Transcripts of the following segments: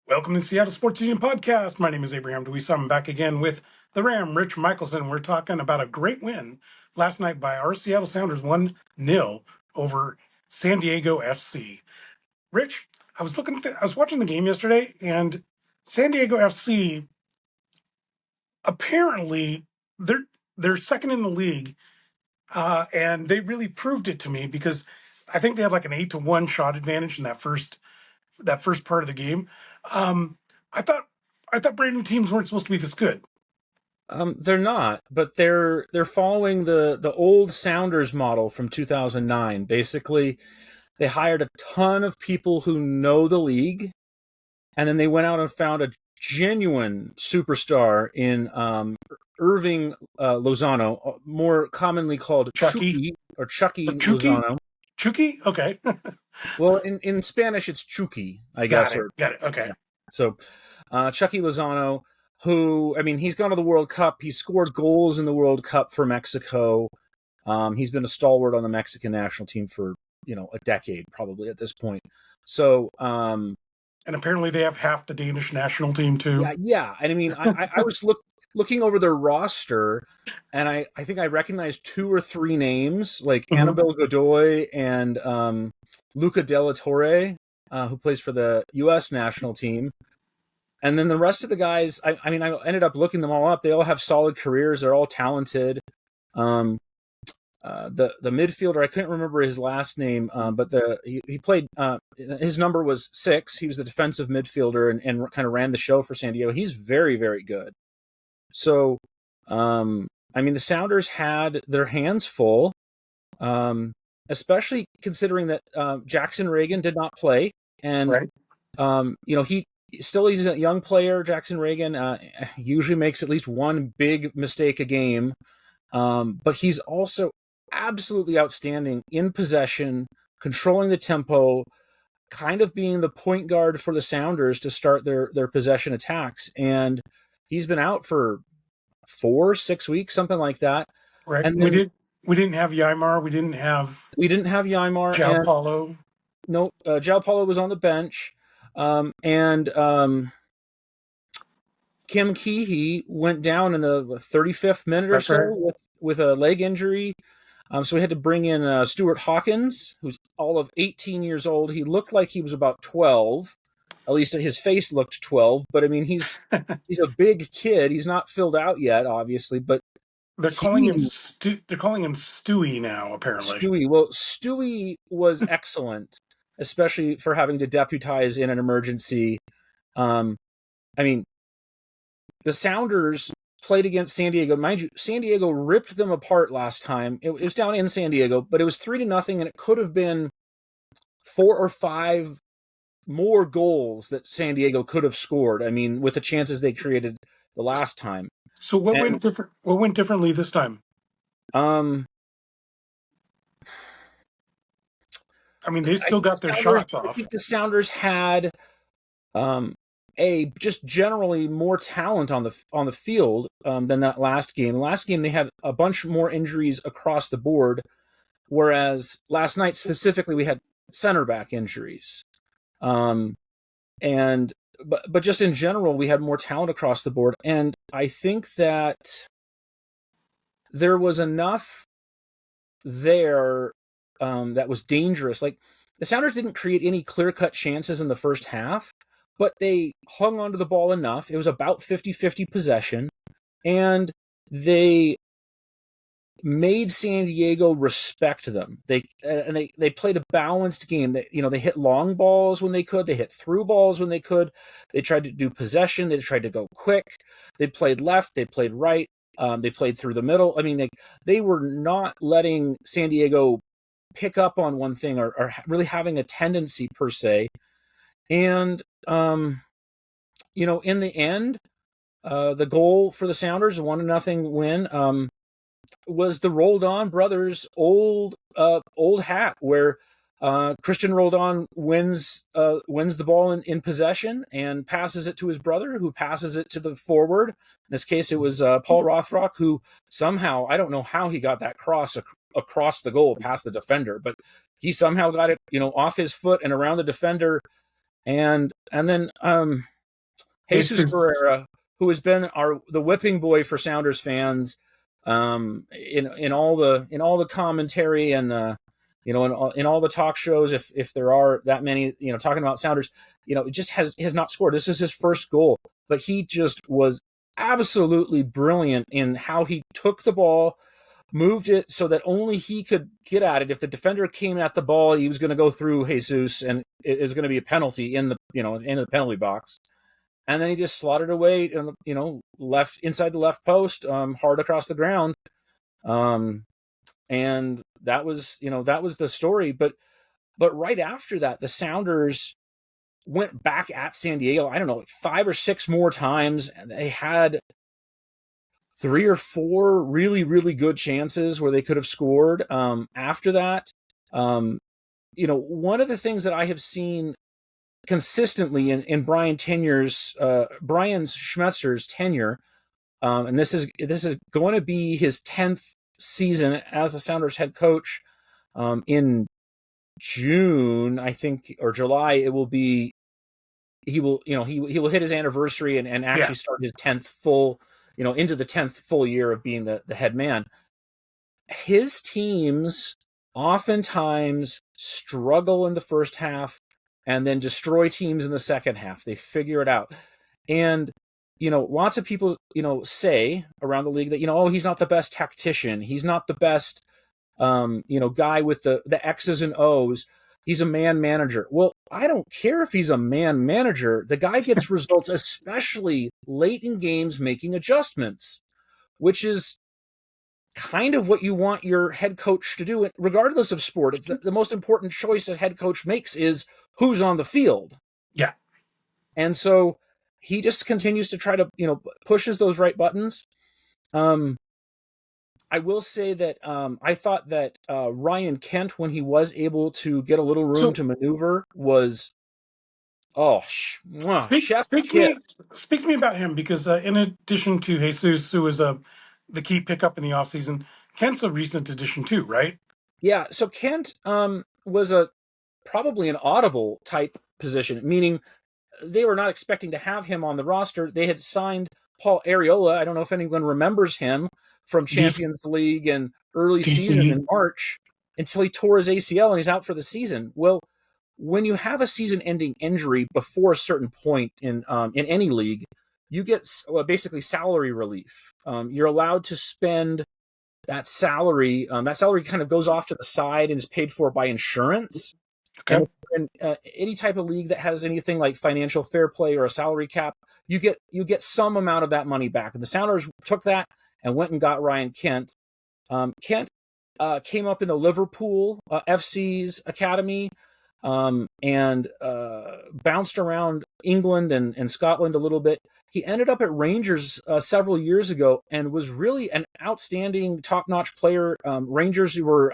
Welcome to the Seattle Sports Union Podcast. My name is Abraham DeWeese. I'm back again with the Ram, Rich Michelson. We're talking about a great win last night by our Seattle Sounders 1-0 over San Diego FC. Rich, I was watching the game yesterday, and San Diego FC apparently they're second in the league, and they really proved it to me because I think they had like an 8-1 shot advantage in that first part of the game. Um, I thought brand new teams weren't supposed to be this good. They're not, but they're following the old Sounders model from 2009. Basically, they hired a ton of people who know the league, and then they went out and found a genuine superstar in Irving Lozano, more commonly called Chucky, Chucky so Chucky, Lozano. Chucky. Okay, Well, in Spanish, it's Chucky, I got guess. it. Got it. Okay. Yeah. So, Chucky Lozano, who, I mean, he's gone to the World Cup. He scored goals in the World Cup for Mexico. He's been a stalwart on the Mexican national team for, a decade probably at this point. So, And apparently they have half the Danish national team too. yeah. And I mean, I was looking over their roster, and I think I recognized 2 or 3 names, like Mhm. Annabelle Godoy and Luca Della Torre, who plays for the U.S. national team. And then the rest of the guys, I ended up looking them all up. They all have solid careers. They're all talented. The midfielder, I couldn't remember his last name, but he played. His number was 6. He was the defensive midfielder and kind of ran the show for San Diego. He's very, very good. So, the Sounders had their hands full, especially considering that Jackson Reagan did not play, and Right. he's a young player. Jackson Reagan usually makes at least one big mistake a game, but he's also absolutely outstanding in possession, controlling the tempo, kind of being the point guard for the Sounders to start their possession attacks. And he's been out for 4-6 weeks, something like that. Right. And then We didn't have Ymar. We didn't have we didn't have Ymar, Jao and Paulo. no, Jao Paulo was on the bench, and Kim Keehee went down in the 35th minute or That's right. so with a leg injury. So we had to bring in Stewart Hawkins, who's all of 18 years old. He looked like he was about 12. At least his face looked 12. But I mean, he's a big kid. He's not filled out yet, obviously. But They're calling him They're calling him Stewie now. Apparently. Stewie was excellent, especially for having to deputize in an emergency. I mean, the Sounders played against San Diego. Mind you, San Diego ripped them apart last time. It was down in San Diego, but it was 3-0, and it could have been 4 or 5 more goals that San Diego could have scored. I mean, with the chances they created the last time. So what went different? What went differently this time? I mean, they still got their shots I off. think the Sounders had just generally more talent on the field than that last game. Last game they had a bunch more injuries across the board, whereas last night specifically we had center back injuries. But just in general we had more talent across the board, and I think that there was enough there that was dangerous. Like, the Sounders didn't create any clear-cut chances in the first half, but they hung onto the ball enough. It was about 50-50 possession, and they made San Diego respect them. They played a balanced game. They hit long balls when they could. They hit through balls when they could. They tried to do possession. They tried to go quick. They played left. They played right. They played through the middle. I mean, they were not letting San Diego pick up on one thing or really having a tendency per se. And in the end, the goal for the Sounders, 1-0 win, was the Roldan brothers' old hat, where Christian Roldan wins the ball in possession and passes it to his brother, who passes it to the forward. In this case, it was Paul Rothrock, who somehow, I don't know how he got that cross across the goal past the defender, but he somehow got it, off his foot and around the defender. And then Jesus Jesus. Ferreira, who has been the whipping boy for Sounders fans, in all the commentary and in all the talk shows, if there are that many, talking about Sounders, it just has not scored. This is his first goal, but he just was absolutely brilliant in how he took the ball, moved it so that only he could get at it. If the defender came at the ball, he was going to go through Jesus, and it is going to be a penalty in the penalty box. And then he just slotted away, left inside the left post, hard across the ground. And that was the story. But right after that, the Sounders went back at San Diego, I don't know, like 5 or 6 more times, and they had 3 or 4 really, really good chances where they could have scored. After that, one of the things that I have seen consistently in Brian Schmetzer's tenure, and this is going to be his 10th season as the Sounders head coach. In June, I think, or July, it will be. He will hit his anniversary and actually start his 10th full, into the 10th full year of being the head man. His teams oftentimes struggle in the first half and then destroy teams in the second half. They figure it out. And, lots of people, say around the league that, he's not the best tactician. He's not the best, guy with the X's and O's. He's a man manager. Well, I don't care if he's a man manager. The guy gets results, especially late in games, making adjustments, which is kind of what you want your head coach to do, regardless of sport. It's the most important choice a head coach makes is who's on the field. Yeah. And so he just continues to try to, pushes those right buttons. I will say that I thought that Ryan Kent, when he was able to get a little room to maneuver, was Speak to me about him, because in addition to Jesus, who was the key pickup in the offseason, Kent's a recent addition too, right? Yeah, so Kent was probably an audible type position, meaning they were not expecting to have him on the roster. They had signed Paul Arriola. I don't know if anyone remembers him from Champions League and early season in March, until he tore his ACL and he's out for the season. Well, when you have a season-ending injury before a certain point in any league, you get basically salary relief. You're allowed to spend that salary. That salary kind of goes off to the side and is paid for by insurance. Okay. And any type of league that has anything like financial fair play or a salary cap, you get some amount of that money back. And the Sounders took that and went and got Ryan Kent. Kent came up in the Liverpool FC's academy, and bounced around England and Scotland a little bit. He ended up at Rangers several years ago and was really an outstanding, top-notch player. Rangers were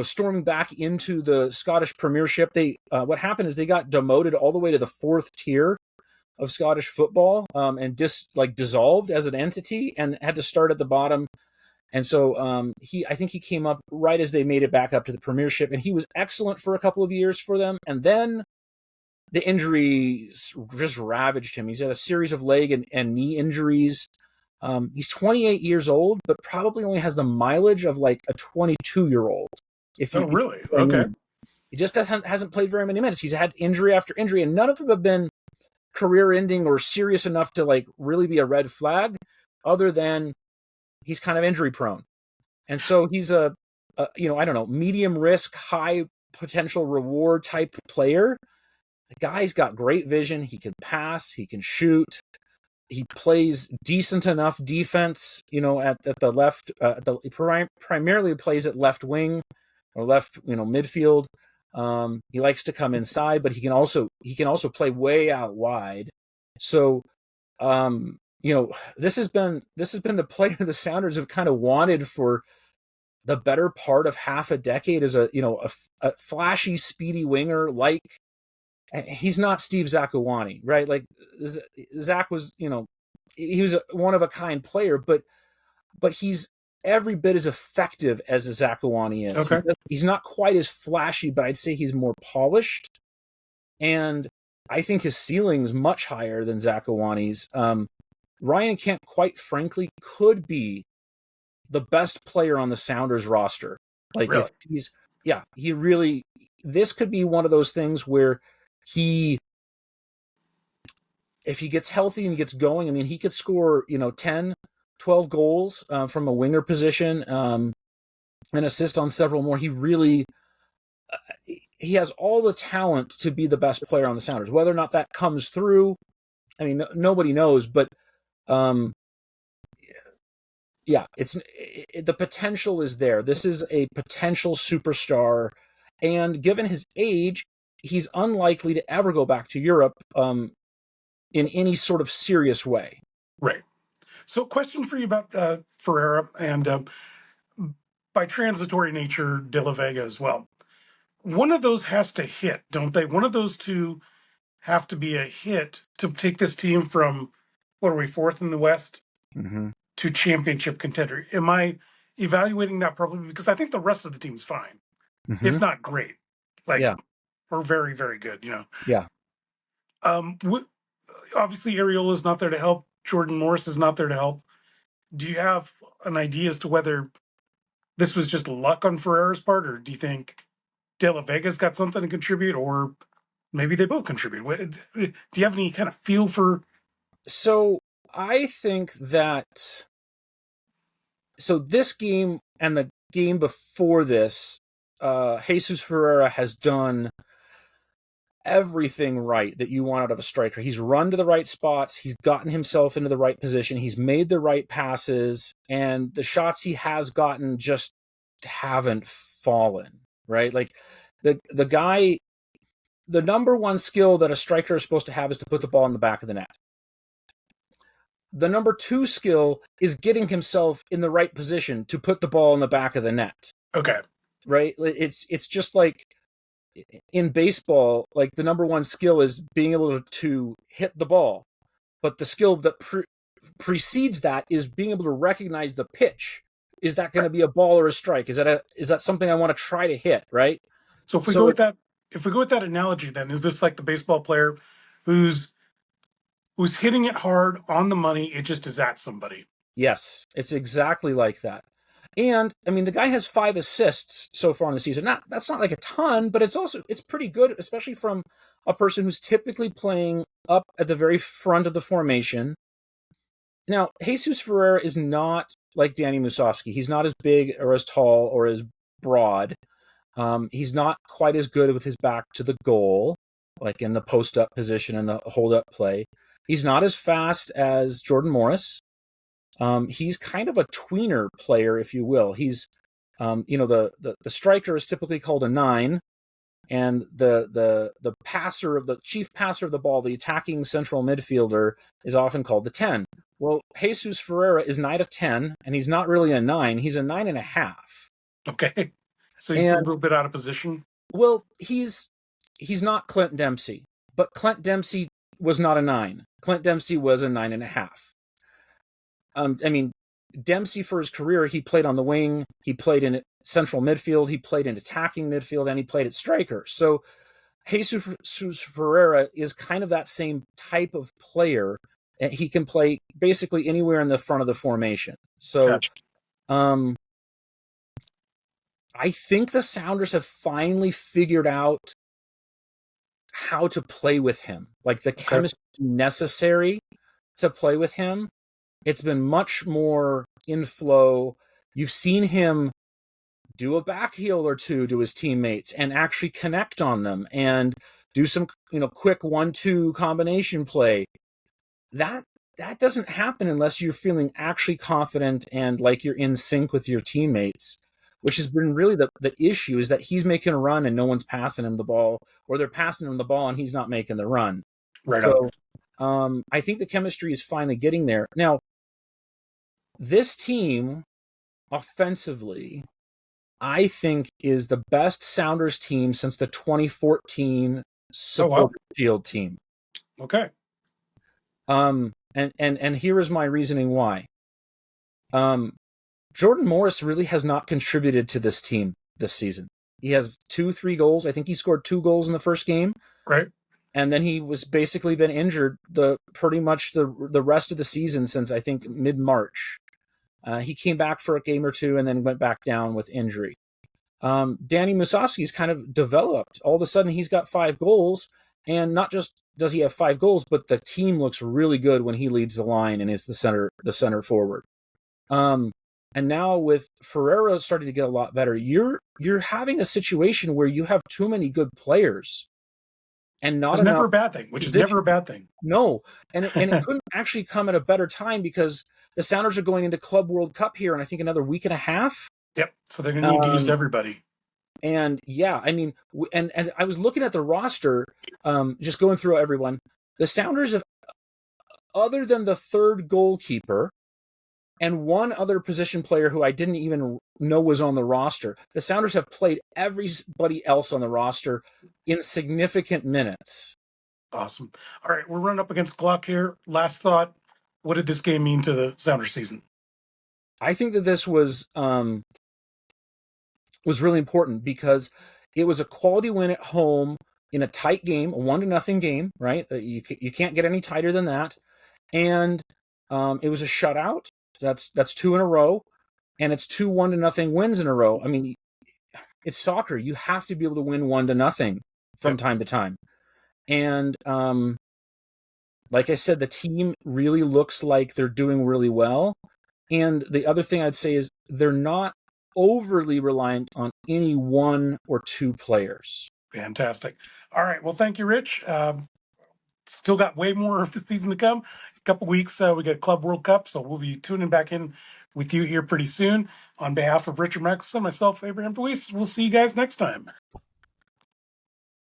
storming back into the Scottish Premiership. What happened is they got demoted all the way to the 4th tier of Scottish football, and dissolved as an entity and had to start at the bottom. And so I think he came up right as they made it back up to the Premiership, and he was excellent for a couple of years for them. And then the injuries just ravaged him. He's had a series of leg and knee injuries. He's 28 years old, but probably only has the mileage of like a 22-year-old. Really? Okay. He just hasn't played very many minutes. He's had injury after injury, and none of them have been career-ending or serious enough to like really be a red flag, other than he's kind of injury prone. And so he's a medium risk, high potential reward type player. The guy's got great vision. He can pass, he can shoot. He plays decent enough defense, at the left. Primarily plays at left wing or left, midfield. He likes to come inside, but he can also play way out wide. So, this has been the player the Sounders have kind of wanted for the better part of half a decade, as a flashy, speedy winger. Like, he's not Steve Zakuani, right? Like Zach was, he was a one of a kind player, but he's every bit as effective as a Zakuani is. Okay. He's not quite as flashy, but I'd say he's more polished. And I think his ceiling's much higher than Zach Owani's. Ryan Kent, quite frankly, could be the best player on the Sounders roster. Like Really? if he really, this could be one of those things where if he gets healthy and gets going, I mean, he could score, 10, 12 goals from a winger position, and assist on several more. He has all the talent to be the best player on the Sounders. Whether or not that comes through, I mean, nobody knows, but um, the potential is there. This is a potential superstar, and given his age, he's unlikely to ever go back to Europe in any sort of serious way. Right. So, question for you about Ferreira and by transitory nature, De La Vega as well. One of those has to hit, don't they? One of those two have to be a hit to take this team from, what are we, fourth in the West Mm-hmm. to championship contender. Am I evaluating that properly? Because I think the rest of the team's fine, Mm-hmm. if not great. Like, Yeah. we're very, very good, Yeah. Um, Obviously, Ariola's not there to help. Jordan Morris is not there to help. Do you have an idea as to whether this was just luck on Ferreira's part, or do you think De La Vega's got something to contribute, or maybe they both contribute? Do you have any kind of feel for? So I think that this game and the game before this, Jesus Ferreira has done everything right that you want out of a striker. He's run to the right spots. He's gotten himself into the right position. He's made the right passes, and the shots he has gotten just haven't fallen, right? Like the guy, the number one skill that a striker is supposed to have is to put the ball in the back of the net. The number two skill is getting himself in the right position to put the ball in the back of the net. Okay. Right? It's just like in baseball, like the number one skill is being able to hit the ball. But the skill that precedes that is being able to recognize the pitch. Is that going to be a ball or a strike? Is that something I want to try to hit, right? So if we go with that analogy, then is this like the baseball player who's hitting it hard on the money? It just is at somebody. Yes, it's exactly like that. And I mean, the guy has 5 assists so far in the season. That's not like a ton, but it's pretty good, especially from a person who's typically playing up at the very front of the formation. Now, Jesus Ferreira is not like Danny Musovski. He's not as big or as tall or as broad. He's not quite as good with his back to the goal, like in the post-up position and the hold-up play. He's not as fast as Jordan Morris. He's kind of a tweener player, if you will. He's, the striker is typically called a 9, and the chief passer of the ball, the attacking central midfielder, is often called the 10. Well, Jesus Ferreira is not a 10, and he's not really a 9. He's a 9.5. Okay, so he's a little bit out of position. Well, he's not Clint Dempsey, but Clint Dempsey was not a 9. Clint Dempsey was a 9.5. I mean, Dempsey for his career, he played on the wing, he played in central midfield, he played in attacking midfield, and he played at striker. So Jesus Ferreira is kind of that same type of player. And he can play basically anywhere in the front of the formation. So Gotcha. I think the Sounders have finally figured out how to play with him, like the chemistry necessary to play with him. It's been much more in flow. You've seen him do a back heel or two to his teammates and actually connect on them and do some, quick 1-2 combination play. That doesn't happen unless you're feeling actually confident and like you're in sync with your teammates, which has been really the issue, is that he's making a run and no one's passing him the ball, or they're passing him the ball and he's not making the run. Right. So I think the chemistry is finally getting there. Now, this team, offensively, I think is the best Sounders team since the 2014 Supporter Shield team. Okay. And here is my reasoning why. Jordan Morris really has not contributed to this team this season. He has 2-3 goals. I think he scored 2 goals in the first game. Right. and then he was basically been injured pretty much the rest of the season since I think mid-March. He came back for a game or two and then went back down with injury. Danny Musovski's kind of developed. All of a sudden, he's got 5 goals, and not just does he have 5 goals, but the team looks really good when he leads the line and is the center forward. And now with Ferreira starting to get a lot better, you're having a situation where you have too many good players and not It's enough. never a bad thing, which is never a bad thing. No, and it couldn't actually come at a better time because the Sounders are going into Club World Cup here in I think another week and a half. Yep. So they're going to need to use everybody. And yeah, I mean, and I was looking at the roster, just going through everyone. The Sounders have, other than the third goalkeeper and one other position player who I didn't even know was on the roster, the Sounders have played everybody else on the roster in significant minutes. Awesome. All right, we're running up against clock here. Last thought: what did this game mean to the Sounders season? I think that this was really important because it was a quality win at home in a tight game, a 1-0 game, right? You can't get any tighter than that. And it was a shutout. That's 2 in a row, and it's 2 1-0 wins in a row. I mean, it's soccer. You have to be able to win 1-0 from time to time. And like I said, the team really looks like they're doing really well. And the other thing I'd say is they're not overly reliant on any 1 or 2 players. Fantastic. All right. Well, thank you, Rich. Still got way more of the season to come. A couple weeks, we got Club World Cup, so we'll be tuning back in with you here pretty soon. On behalf of Richard Michelson, myself, Abraham DeWeese, we'll see you guys next time.